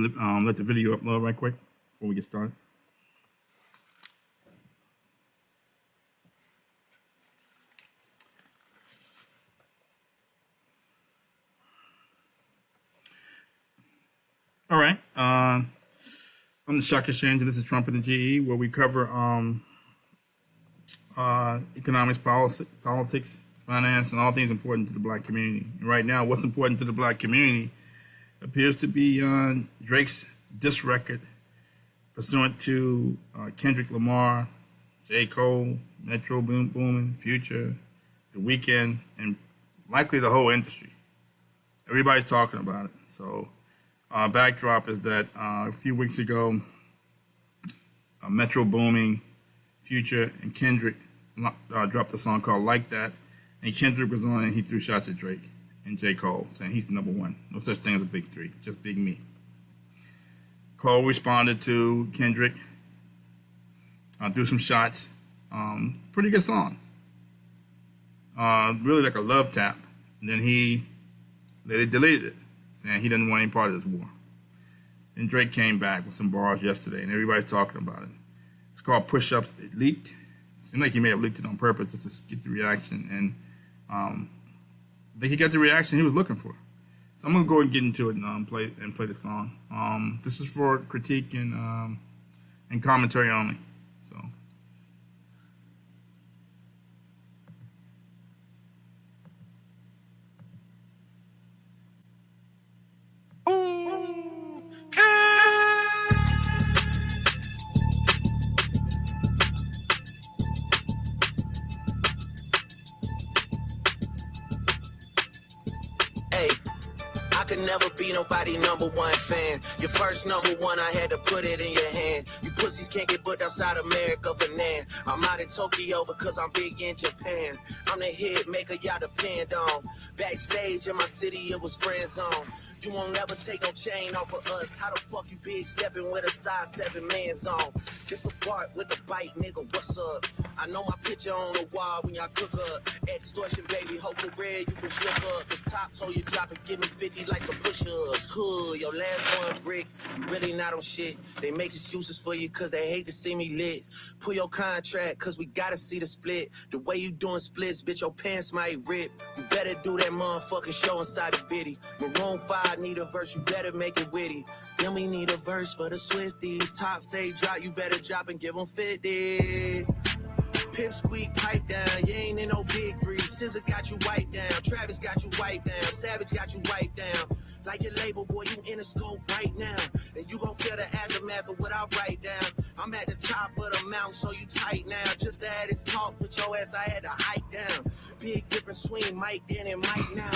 let the video upload right quick before we get started. All right. I'm the Shock Exchange, and this is Trump and the GE, where we cover economics, politics, finance, and all things important to the black community. And right now, what's important to the black community appears to be Drake's diss record pursuant to Kendrick Lamar, J. Cole, Metro Boomin, Future, The Weeknd, and likely the whole industry. Everybody's talking about it. So backdrop is that a few weeks ago, Metro Boomin, Future, and Kendrick dropped a song called Like That, and Kendrick was on and he threw shots at Drake and J. Cole, saying he's number one. No such thing as a big three, just big me. Cole responded to Kendrick, threw some shots. Pretty good songs. Really like a love tap. And then they deleted it, saying he didn't want any part of this war. Then Drake came back with some bars yesterday, and everybody's talking about it. It's called Push Ups. It leaked. It seemed like he may have leaked it on purpose just to get the reaction. And I think he got the reaction he was looking for. So I'm going to go and get into it and play the song. This is for critique and commentary only. So. Never be nobody number one fan. Your first number one, I had to put it in your hand. You pussies can't get put outside America for nan. I'm out in Tokyo because I'm big in Japan. I'm the hit maker y'all depend on. Backstage in my city, it was friend zone. You won't never take no chain off of us. How the fuck you big stepping with a size 7 man's on? Just the part with the bite, nigga, what's up? I know my picture on the wall when y'all cook up. Extortion, baby, hope for red, you can shook up. This top told you drop it, give me 50 like a push-ups. Cool, your last one brick, you really not on shit. They make excuses for you cause they hate to see me lit. Pull your contract cause we gotta see the split. The way you doing splits, bitch, your pants might rip. You better do that motherfucking show inside the bitty. Maroon 5 need a verse, you better make it witty. Then we need a verse for the Swifties. Top say drop, you better drop and give them 50. Pimp squeak, pipe down, you ain't in no big three. SZA got you wiped down, Travis got you wiped down, Savage got you wiped down. Like your label, boy, you in the scope right now. And you gon' feel the aftermath of what I write down. I'm at the top of the mountain, so you tight now. Just to have this talk with your ass, I had to hike down. Big difference between Mike then and Mike now.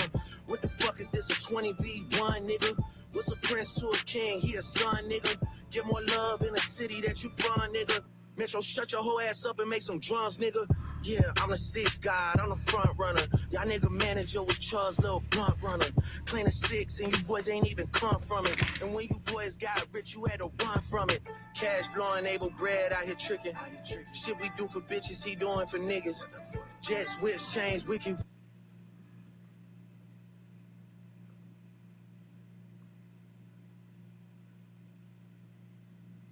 What the fuck is this, a 20v1, nigga? What's a prince to a king? He a son, nigga. Get more love in the city that you from, nigga. Metro, shut your whole ass up and make some drums, nigga. Yeah, I'm the sixth guy, I'm the front runner. Y'all nigga manager was Charles' little blunt runner. Playing a 6 and you boys ain't even come from it. And when you boys got rich, you had to run from it. Cash blowing, able bread out here tricking. Shit we do for bitches, he doing for niggas. Jets, whips, chains, wiki.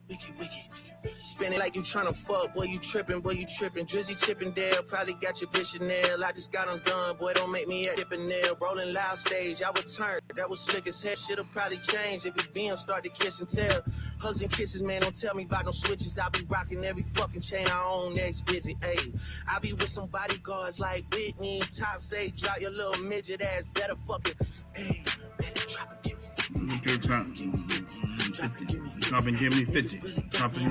Wiki. Spin it like you tryna fuck, boy, you trippin', Drizzy Chippendale, probably got your bitch Chanel. I just got undone, boy, don't make me a dippin' nail. Rolling loud stage, I would turn, that was slick as hell. Shit'll probably change if his BM start to kiss and tell. Hugs and kisses, man, don't tell me about no switches. I be rocking every fucking chain I own next visit, ayy. I be with some bodyguards like Whitney. Top say, drop your little midget ass, better fucking, ayy. Better drop and give me 50. Drop and give me 50. Drop and give me 50. Drop and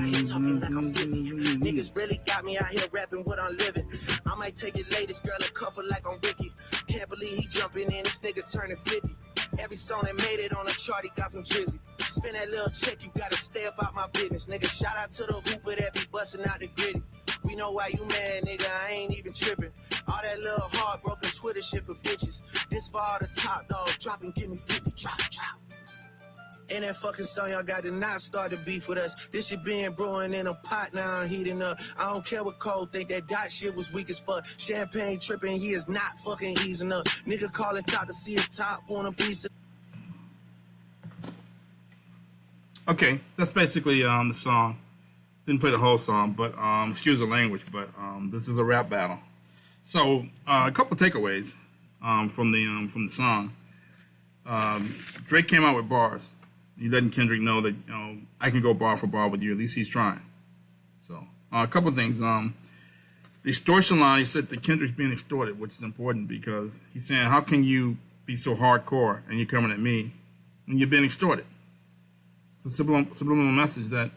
Niggas really got me out here rapping what I'm living. I might take your latest girl and cuff her like I'm Ricky. Can't believe he jumping in, this nigga turning 50. Every song that made it on the chart, he got from Drizzy. Spend that little check, you gotta stay up out my business. Nigga, shout out to the hooper that be busting out the gritty. We know why you mad, nigga, I ain't even tripping. All that little heartbroken Twitter shit for bitches. This for all the top dogs, drop and give me 50, drop. And that fucking song y'all got to not start the beef with us. This shit been brewing in a pot, now I'm heating up. I don't care what Cole think, that dot shit was weak as fuck. Champagne tripping, he is not fucking easing up. Nigga calling top to see a top, want a piece of... Okay, that's basically the song. Didn't play the whole song, but excuse the language, but this is a rap battle. So a couple takeaways from the song. Drake came out with bars. He letting Kendrick know that I can go bar for bar with you. At least he's trying. So a couple things. The extortion line. He said that Kendrick's being extorted, which is important because he's saying, "How can you be so hardcore and you're coming at me when you're being extorted?" It's a subliminal message that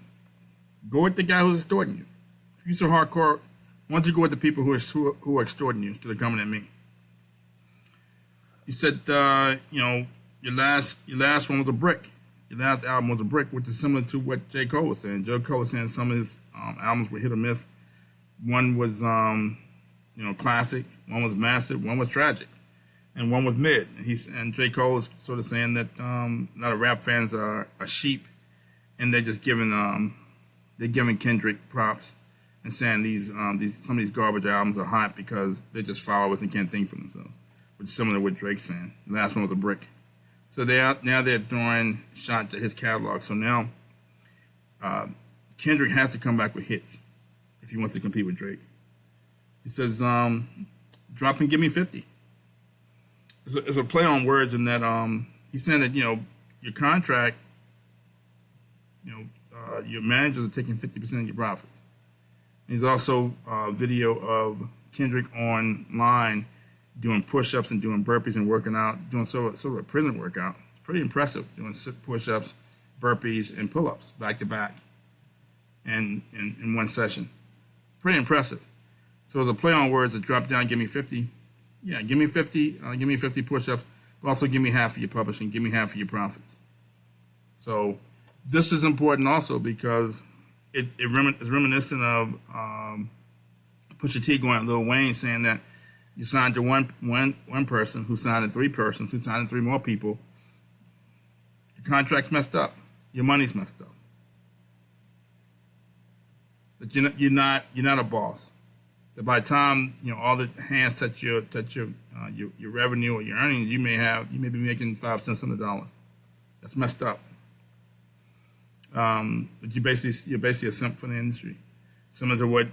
go at the guy who's extorting you. If you're so hardcore, why don't you go at the people who are extorting you instead of coming at me? He said, your last one was a brick. Your last album was a brick, which is similar to what J. Cole was saying. J. Cole was saying some of his albums were hit or miss. One was, classic. One was massive. One was tragic. And one was mid. And J. Cole is sort of saying that a lot of rap fans are sheep, and they're just giving Kendrick props and saying some of these garbage albums are hot because they're just followers and can't think for themselves, which is similar to what Drake's saying. The last one was a brick. So now they're throwing shots at his catalog. So now Kendrick has to come back with hits if he wants to compete with Drake. He says, drop and give me 50. It's a play on words in that he's saying that, your contract, your managers are taking 50% of your profits. There's also a video of Kendrick online doing push-ups and doing burpees and working out, doing sort of a prison workout. It's pretty impressive, doing push-ups, burpees, and pull-ups back-to-back and in one session. Pretty impressive. So it's a play on words that drop down, give me 50. Yeah, give me 50 push-ups, but also give me half of your publishing, give me half of your profits. So this is important also because it's reminiscent of Pusha T going at Lil Wayne saying that you signed to one person who signed to three persons who signed to three more people. Your contract's messed up. Your money's messed up. But you're not a boss. That by the time all the hands touch your revenue or your earnings, you may be making 5 cents on the dollar. That's messed up. But you're basically a simp for the industry. Similar to what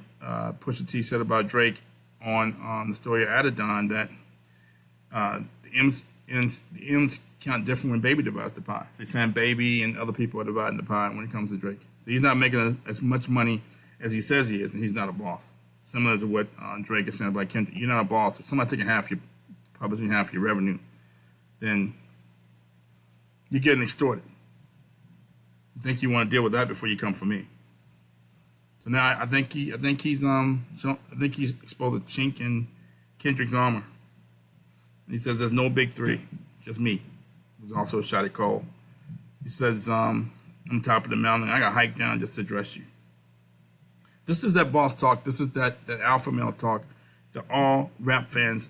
Pusha T said about Drake on the story of Adidon, that the M's count different when Baby divides the pie. So he's saying Baby and other people are dividing the pie when it comes to Drake. So he's not making as much money as he says he is, and he's not a boss. Similar to what Drake is saying about Kendrick. You're not a boss. If somebody taking half your publishing, half your revenue, then you're getting extorted. You think you want to deal with that before you come for me. So now I think he's exposed a chink in Kendrick's armor. And he says there's no big three, just me. There's also a shot at Cole. He says I'm top of the mountain. I got hiked down just to address you. This is that boss talk. This is that alpha male talk that all rap fans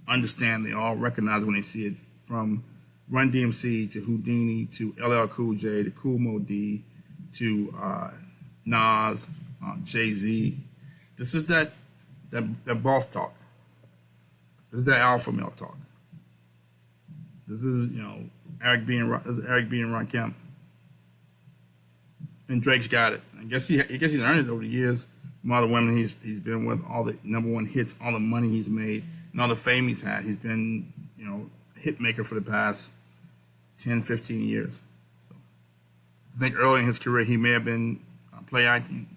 understand. They all recognize when they see it, from Run DMC to Houdini to LL Cool J to Kool Moe Dee to Nas, Jay-Z. This is that boss talk. This is that alpha male talk. This is Eric B. and Rakim. And Drake's got it. I guess he's earned it over the years from all the women he's been with, all the #1 hits, all the money he's made, and all the fame he's had. He's been hit maker for the past 10, 15 years. So I think early in his career he may have been play acting.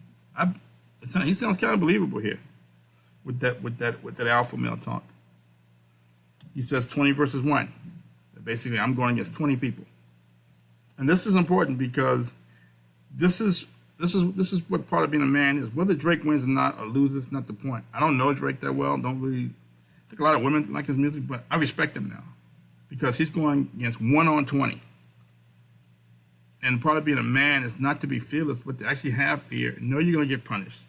He sounds kind of believable here with that alpha male talk. He says 20 versus 1. Basically, I'm going against 20 people, and this is important because this is what part of being a man is. Whether Drake wins or not or loses is not the point. I don't know Drake that well. Don't really think a lot of women like his music, but I respect him now because he's going against 1 on 20. And part of being a man is not to be fearless, but to actually have fear and know you're going to get punished.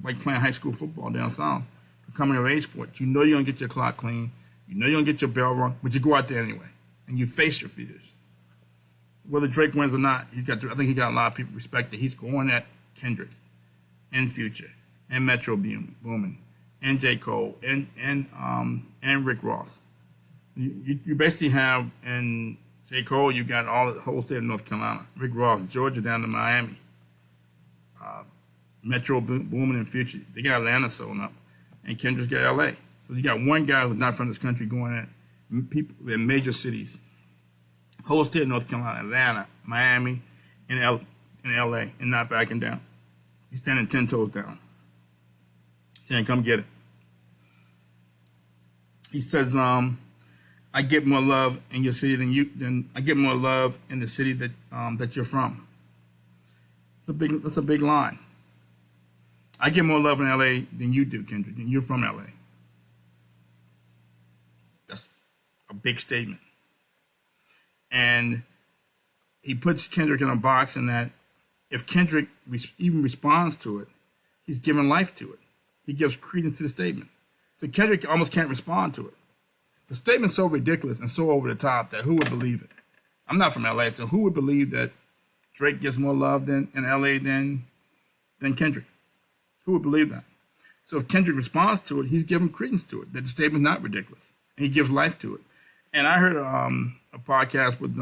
Like playing high school football down south, for coming of age sport. You know you're going to get your clock clean. You know you're going to get your bell rung, but you go out there anyway. And you face your fears. Whether Drake wins or not, I think he got a lot of people respected. He's going at Kendrick and Future and Metro Boomin and J. Cole and Rick Ross. You basically have, and J. Cole, you got all the whole state of North Carolina. Rick Ross, Georgia down to Miami. Metro Boomin and Future. They got Atlanta sewn up. And Kendrick's got LA. So you got one guy who's not from this country going at people in major cities. Whole state of North Carolina, Atlanta, Miami, and LA, and not backing down. He's standing 10 toes down. Saying, come get it. He says, I get more love in your city than I get more love in the city that you're from. That's a big line. I get more love in LA than you do, Kendrick, and you're from LA. That's a big statement. And he puts Kendrick in a box in that if Kendrick even responds to it, he's giving life to it. He gives credence to the statement. So Kendrick almost can't respond to it. The statement's so ridiculous and so over the top that who would believe it? I'm not from LA, so who would believe that Drake gets more love in LA than Kendrick? Who would believe that? So if Kendrick responds to it, he's giving credence to it, that the statement's not ridiculous. And he gives life to it. And I heard a podcast with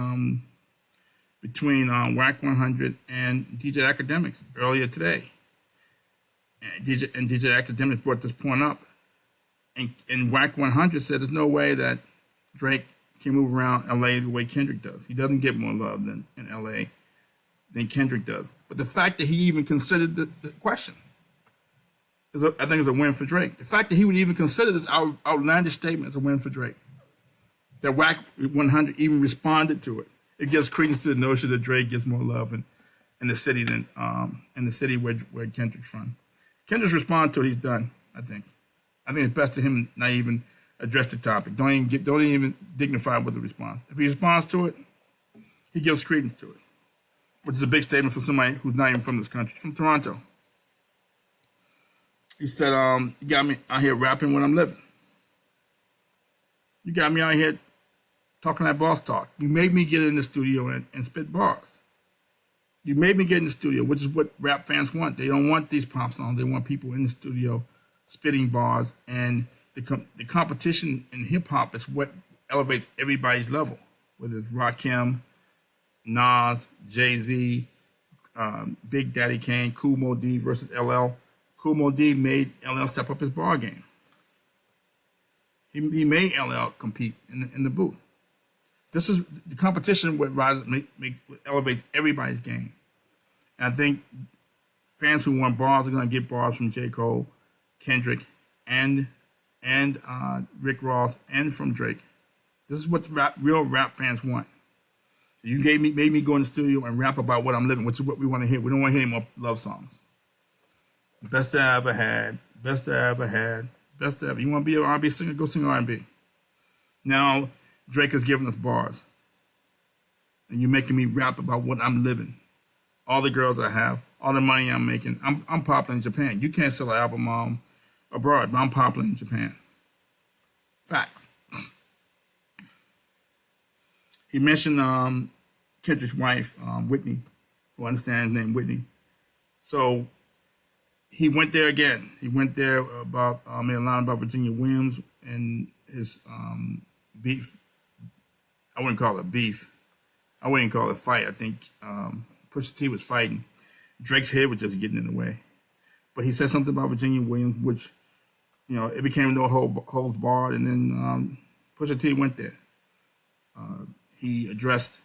between WAC 100 and DJ Academics earlier today. And DJ Academics brought this point up. And WAC 100 said there's no way that Drake can move around LA the way Kendrick does. He doesn't get more love in LA than Kendrick does. But the fact that he even considered the question, I think is a win for Drake. The fact that he would even consider this outlandish statement is a win for Drake. That WAC 100 even responded to it. It gives credence to the notion that Drake gets more love in the city than in the city where Kendrick's from. Kendrick's respond to it, he's done. I think it's best to him not even address the topic. Don't even dignify with the response. If he responds to it, he gives credence to it, which is a big statement for somebody who's not even from this country, from Toronto. He said, you got me out here rapping when I'm living. You got me out here talking that boss talk. You made me get in the studio and spit bars. You made me get in the studio, which is what rap fans want. They don't want these pop songs. They want people in the studio spitting bars. And the competition in hip-hop is what elevates everybody's level, whether it's Rakim, Nas, Jay-Z, Big Daddy Kane, Kool Moe Dee versus LL. Kool Moe Dee made LL step up his bar game. He made LL compete in the booth. This is the competition. What elevates everybody's game. And I think fans who want bars are going to get bars from J. Cole, Kendrick, and Rick Ross, and from Drake. This is what real rap fans want. You made me go in the studio and rap about what I'm living, which is what we want to hear. We don't want to hear any more love songs. Best I ever had, best I ever had, best I ever. You want to be an R&B singer? Go sing R&B. Now Drake is giving us bars, and you're making me rap about what I'm living, all the girls I have, all the money I'm making. I'm popular in Japan. You can't sell an album abroad, but I'm popular in Japan. Facts. He mentioned Kendrick's wife, Whitney, who understands his name, Whitney. So he went there again. He went there about made a line about Virginia Williams and his beef. I wouldn't call it beef. I wouldn't call it a fight. I think Pusha T was fighting. Drake's head was just getting in the way. But he said something about Virginia Williams, which, it became no holds barred. And then Pusha T went there. He addressed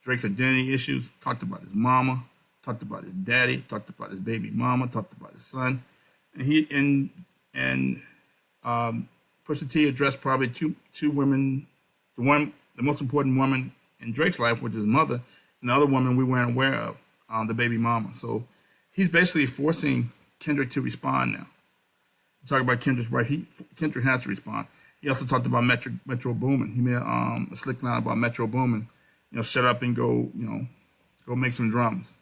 Drake's identity issues, talked about his mama, talked about his daddy, talked about his baby mama, talked about his son. And Pusha T addressed probably two women, the most important woman in Drake's life, which is his mother, and the other woman we weren't aware of, the baby mama. So he's basically forcing Kendrick to respond now. Talk about Kendrick's right. Kendrick has to respond. He also talked about Metro Boomin. He made a slick line about Metro Boomin. Shut up and go make some drums.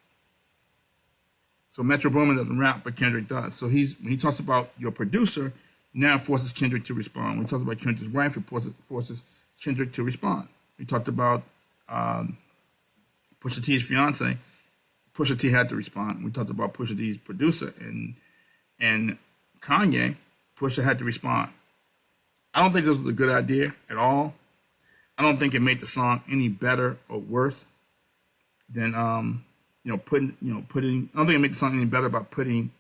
So Metro Boomin doesn't rap, but Kendrick does. So when he talks about your producer, now forces Kendrick to respond. When he talks about Kendrick's wife, it forces Kendrick to respond. We talked about Pusha T's fiance. Pusha T had to respond. We talked about Pusha T's producer and Kanye. Pusha had to respond. I don't think this was a good idea at all, I don't think it made the song any better or worse than putting. I don't think it made the song any better by putting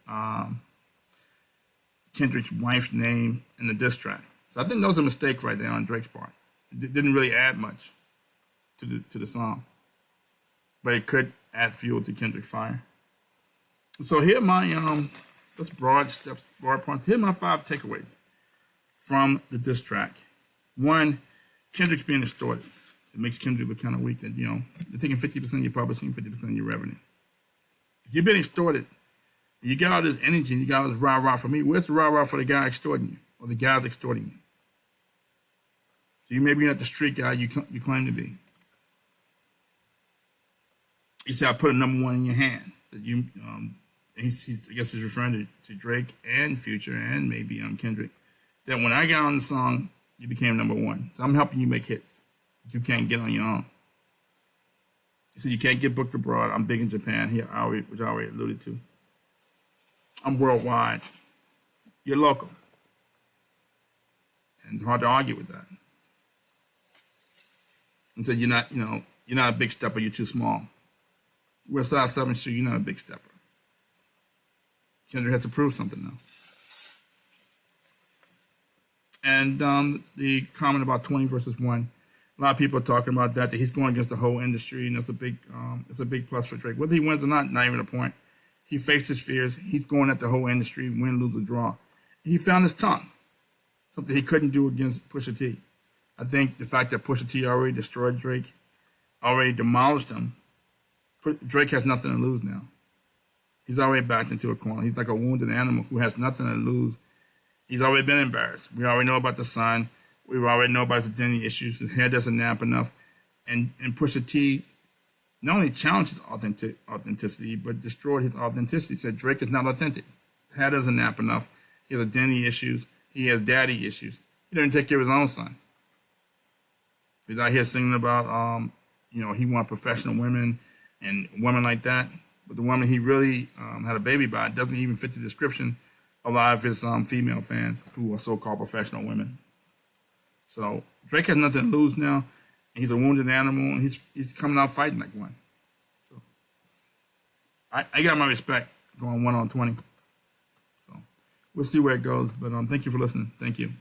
Kendrick's wife's name in the diss track. So I think that was a mistake right there on Drake's part. It didn't really add much to the song, but it could add fuel to Kendrick's fire. So here are my that's broad points. Here are my 5 takeaways from the diss track. 1, Kendrick's being distorted. It makes Kendrick look kind of weak. That they're taking 50% of your publishing, 50% of your revenue. If you're being extorted, you got all this energy, and you got all this rah-rah for me. Where's the rah-rah for the guy extorting you, or the guys extorting you? So you maybe not the street guy you claim to be. He said, "I put a number 1 in your hand." So you, I guess he's referring to Drake and Future and maybe Kendrick. That when I got on the song, you became number 1. So I'm helping you make hits that you can't get on your own. He said you can't get booked abroad. I'm big in Japan, which I already alluded to. I'm worldwide. You're local. And it's hard to argue with that. And so you're not a big stepper, you're too small. We're a size 7 shoe, you're not a big stepper. Kendrick has to prove something now. And the comment about 20 versus 1, a lot of people are talking about that he's going against the whole industry, and that's it's a big plus for Drake. Whether he wins or not even a point. He faced his fears. He's going at the whole industry, win, lose, or draw. He found his tongue, something he couldn't do against Pusha T. I think the fact that Pusha T already destroyed Drake, already demolished him, Drake has nothing to lose now. He's already backed into a corner. He's like a wounded animal who has nothing to lose. He's already been embarrassed. We already know about the son. We already know about his identity issues. His hair doesn't nap enough. And Pusha T not only challenged his authenticity, but destroyed his authenticity. Said Drake is not authentic. Hair doesn't nap enough. He has identity issues. He has daddy issues. He doesn't take care of his own son. He's out here singing about, he wants professional women and women like that. But the woman he really had a baby by doesn't even fit the description of a lot of his female fans who are so-called professional women. So Drake has nothing to lose now. He's a wounded animal, and he's coming out fighting like one. So I got my respect going 1 on 20. So we'll see where it goes. But thank you for listening. Thank you.